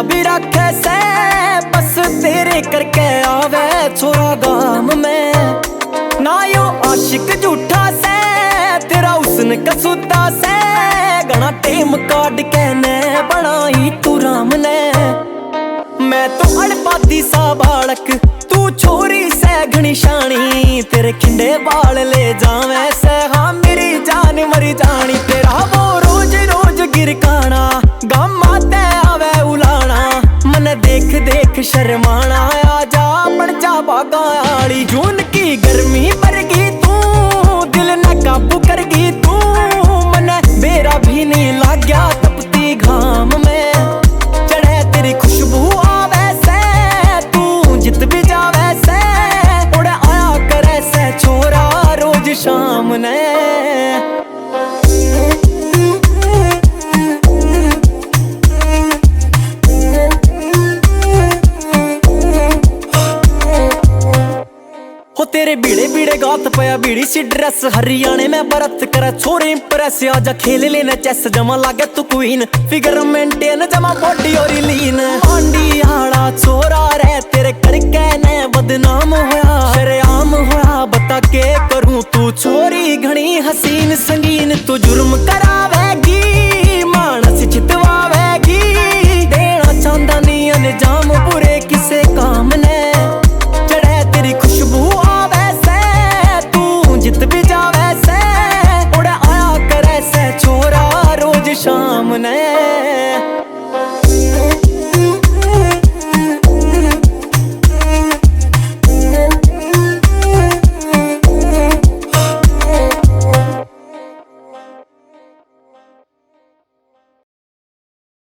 भी रखे से, बस तेरे करके आवे छोरा गाम में। ना यो आशिक झूठा से, तेरा उसने कसूता से, घना टेम काट के ने बनाई तू राम ने। मैं तो अड़पाती सा बालक, तू छोरी से घनी शानी, तेरे खिंडे बाल ले जावे से, हाँ मेरी जान मरी जानी। तेरा वो रोज रोज गिरकाना, गामा ते आवे उलाना, मन देख देख शर्माना, आजा बन जा बागा आली। जून की गर्मी बरगी तू, दिल न काबू करगी तू, मन मेरा भी नहीं लग गया तपती घाम में। चढ़े तेरी खुशबू आवे से, तू जित भी जावे से, उड़ आया करे से छोरा रोज शाम ने। हो तेरे बीड़े बीड़े गात पया बीड़ी सी ड्रेस, हरियाणे में बरत करे छोरे इंप्रेस, आजा खेल लेना चेस जमा लागे तू क्वीन, फिगर मेंटेन जमा बॉडी और लीन। आंडी आड़ा छोरा रे तेरे करके ने बदनाम होया, शरेआम होया बता के करूं, तू छोरी घनी हसीन संगीन, तू जुर्म करा